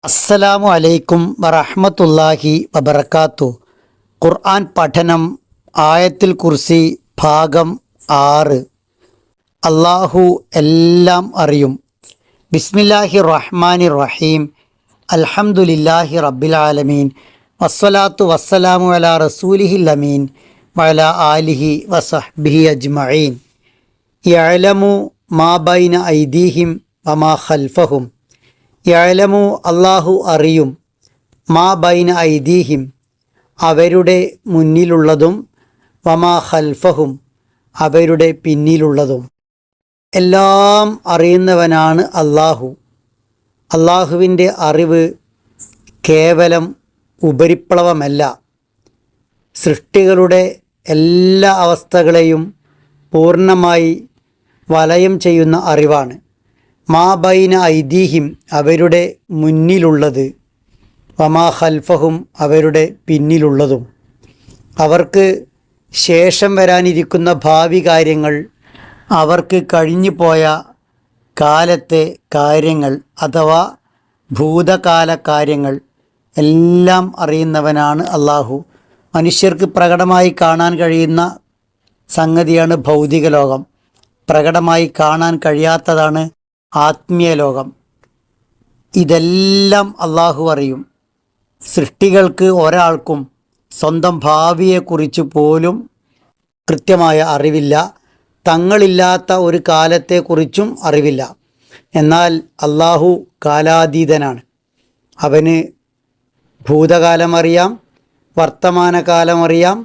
അസ്സലാമു അലൈക്കും വറഹ്മത്തുള്ളാഹി വബറകാത്തു. ഖുർആൻ പഠനം ആയത്തുൽ കുർസി ഭാഗം 6. അല്ലാഹു എല്ലാം അറിയും. ബിസ്മില്ലാഹിർ റഹ്മാനിർ റഹീം. അൽഹംദുലില്ലാഹി റബ്ബിൽ ആലമീൻ. വസ്സലാത്തു വസ്സലാമു അലാ റസൂലിഹിൽ അമീൻ വഅലാ ആലിഹി വസഹ്ബിഹി അജ്മഈൻ. യഅലമു മാ ബൈന ഐദീഹിം വമാ ഖൽഫഹും. യഅലമു അല്ലാഹു അറിയും, മാ ബൈന ഐദീഹിം അവരുടെ മുന്നിലുള്ളതും, വമാ ഖൽഫഹും അവരുടെ പിന്നിലുള്ളതും. എല്ലാം അറിയുന്നവനാണ് അല്ലാഹു. അല്ലാഹുവിൻ്റെ അറിവ് കേവലം ഉപരിപ്ലവമല്ല, സൃഷ്ടികളുടെ എല്ലാ അവസ്ഥകളെയും പൂർണ്ണമായി വലയം ചെയ്യുന്ന അറിവാണ്. മാ ബൈന ഐദീഹിം അവരുടെ മുന്നിലുള്ളത്, വമാ ഖൽഫഹും അവരുടെ പിന്നിലുള്ളതും. അവർക്ക് ശേഷം വരാനിരിക്കുന്ന ഭാവി കാര്യങ്ങൾ, അവർക്ക് കഴിഞ്ഞു പോയ കാലത്തെ കാര്യങ്ങൾ അഥവാ ഭൂതകാല കാര്യങ്ങൾ എല്ലാം അറിയുന്നവനാണ് അല്ലാഹു. മനുഷ്യർക്ക് പ്രകടമായി കാണാൻ കഴിയുന്ന സംഗതിയാണ് ഭൗതിക ലോകം. പ്രകടമായി കാണാൻ കഴിയാത്തതാണ് ആത്മീയ ലോകം. ഇതെല്ലാം അല്ലാഹു അറിയും. സൃഷ്ടികൾക്ക് ഒരാൾക്കും സ്വന്തം ഭാവിയെക്കുറിച്ച് പോലും കൃത്യമായ അറിവില്ല. തങ്ങളില്ലാത്ത ഒരു കാലത്തെക്കുറിച്ചും അറിവില്ല. എന്നാൽ അല്ലാഹു കാലാതീതനാണ്. അവന് ഭൂതകാലം അറിയാം, വർത്തമാനകാലം അറിയാം,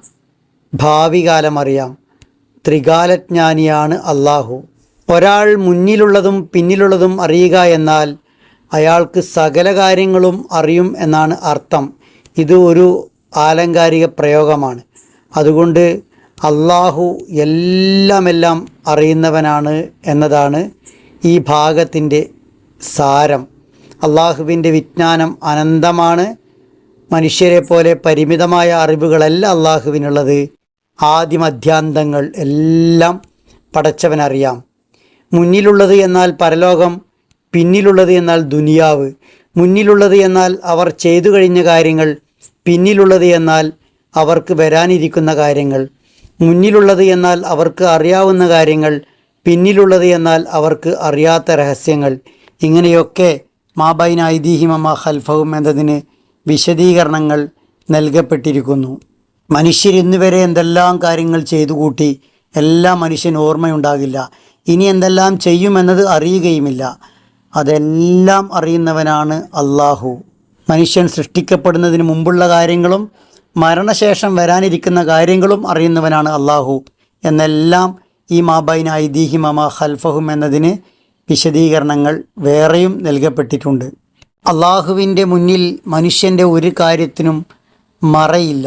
ഭാവി കാലം അറിയാം. ത്രികാലജ്ഞാനിയാണ് അല്ലാഹു. ഒരാൾ മുന്നിലുള്ളതും പിന്നിലുള്ളതും അറിയുക എന്നാൽ അയാൾക്ക് സകല കാര്യങ്ങളും അറിയും എന്നാണ് അർത്ഥം. ഇത് ഒരു ആലങ്കാരിക പ്രയോഗമാണ്. അതുകൊണ്ട് അല്ലാഹു എല്ലാം അറിയുന്നവനാണ് എന്നതാണ് ഈ ഭാഗത്തിൻ്റെ സാരം. അല്ലാഹുവിൻ്റെ വിജ്ഞാനം അനന്തമാണ്. മനുഷ്യരെ പോലെ പരിമിതമായ അറിവുകളല്ല അല്ലാഹുവിനുള്ളത്. ആദിമധ്യാന്തങ്ങൾ എല്ലാം പടച്ചവനറിയാം. മുന്നിലുള്ളത് എന്നാൽ പരലോകം, പിന്നിലുള്ളത് എന്നാൽ ദുനിയാവ്. മുന്നിലുള്ളത് എന്നാൽ അവർ ചെയ്തു കഴിഞ്ഞ കാര്യങ്ങൾ, പിന്നിലുള്ളത് എന്നാൽ അവർക്ക് വരാനിരിക്കുന്ന കാര്യങ്ങൾ. മുന്നിലുള്ളത് എന്നാൽ അവർക്ക് അറിയാവുന്ന കാര്യങ്ങൾ, പിന്നിലുള്ളത് എന്നാൽ അവർക്ക് അറിയാത്ത രഹസ്യങ്ങൾ. ഇങ്ങനെയൊക്കെ മാ ബൈന ഐദീഹിം വമാ ഖൽഫഹും എന്നതിന് വിശദീകരണങ്ങൾ നൽകപ്പെട്ടിരിക്കുന്നു. മനുഷ്യർ ഇന്നുവരെ എന്തെല്ലാം കാര്യങ്ങൾ ചെയ്തു കൂട്ടി, എല്ലാം മനുഷ്യന് ഓർമ്മയുണ്ടാകില്ല. ഇനി എന്തെല്ലാം ചെയ്യുമെന്നത് അറിയുകയുമില്ല. അതെല്ലാം അറിയുന്നവനാണ് അല്ലാഹു. മനുഷ്യൻ സൃഷ്ടിക്കപ്പെടുന്നതിന് മുമ്പുള്ള കാര്യങ്ങളും മരണശേഷം വരാനിരിക്കുന്ന കാര്യങ്ങളും അറിയുന്നവനാണ് അല്ലാഹു. എന്നെല്ലാം ഈ മാ ബൈന ഐദീഹിം വമാ ഖൽഫഹും എന്നതിന് വിശദീകരണങ്ങൾ വേറെയും നൽകപ്പെട്ടിട്ടുണ്ട്. അല്ലാഹുവിൻ്റെ മുന്നിൽ മനുഷ്യൻ്റെ ഒരു കാര്യത്തിനും മറയില്ല.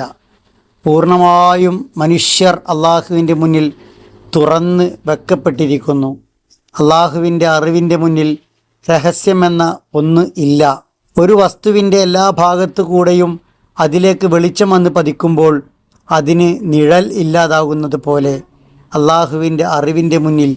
പൂർണ്ണമായും മനുഷ്യർ അല്ലാഹുവിൻ്റെ മുന്നിൽ തുറന്ന് വെക്കപ്പെട്ടിരിക്കുന്നു. അല്ലാഹുവിൻ്റെ അറിവിൻ്റെ മുന്നിൽ രഹസ്യമെന്ന ഒന്ന് ഇല്ല. ഒരു വസ്തുവിൻ്റെ എല്ലാ ഭാഗത്തു കൂടെയും അതിലേക്ക് വെളിച്ചം വന്ന് പതിക്കുമ്പോൾ അതിന് നിഴൽ ഇല്ലാതാകുന്നത് പോലെ അല്ലാഹുവിൻ്റെ അറിവിൻ്റെ മുന്നിൽ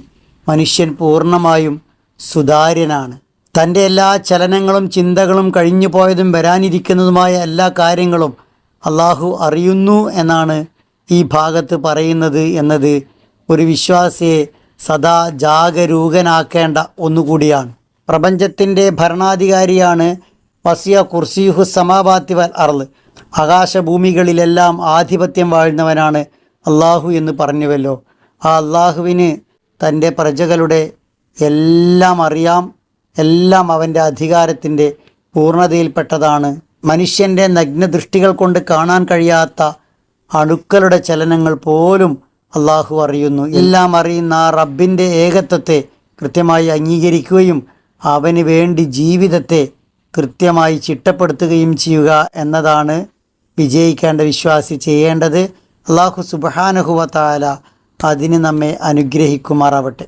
മനുഷ്യൻ പൂർണ്ണമായും സുതാര്യനാണ്. തൻ്റെ എല്ലാ ചലനങ്ങളും ചിന്തകളും കഴിഞ്ഞു പോയതും വരാനിരിക്കുന്നതുമായ എല്ലാ കാര്യങ്ങളും അല്ലാഹു അറിയുന്നു എന്നാണ് ഈ ഭാഗത്ത് പറയുന്നത് എന്നത് ഒരു വിശ്വാസിയെ സദാ ജാഗരൂകനാക്കേണ്ട ഒന്നുകൂടിയാണ്. പ്രപഞ്ചത്തിൻ്റെ ഭരണാധികാരിയാണ്. വസിയ കുർസിയുഹു സമാവാതി വൽ അർള്. ആകാശഭൂമികളിലെല്ലാം ആധിപത്യം വാഴുന്നവനാണ് അല്ലാഹു എന്ന് പറഞ്ഞുവല്ലോ. ആ അല്ലാഹുവിന് തൻ്റെ പ്രജകളുടെ എല്ലാം അറിയാം. എല്ലാം അവൻ്റെ അധികാരത്തിൻ്റെ പൂർണ്ണതയിൽപ്പെട്ടതാണ്. മനുഷ്യൻ്റെ നഗ്നദൃഷ്ടികൾ കൊണ്ട് കാണാൻ കഴിയാത്ത അണുക്കളുടെ ചലനങ്ങൾ പോലും അല്ലാഹു അറിയുന്നു. എല്ലാം അറിയുന്ന ആ റബ്ബിൻ്റെ ഏകത്വത്തെ കൃത്യമായി അംഗീകരിക്കുകയും അവന് വേണ്ടി ജീവിതത്തെ കൃത്യമായി ചിട്ടപ്പെടുത്തുകയും ചെയ്യുക എന്നതാണ് വിജയിക്കേണ്ട വിശ്വാസി ചെയ്യേണ്ടത്. അല്ലാഹു സുബ്ഹാനഹു വ തആല അതിന് നമ്മെ അനുഗ്രഹിക്കുമാറാവട്ടെ.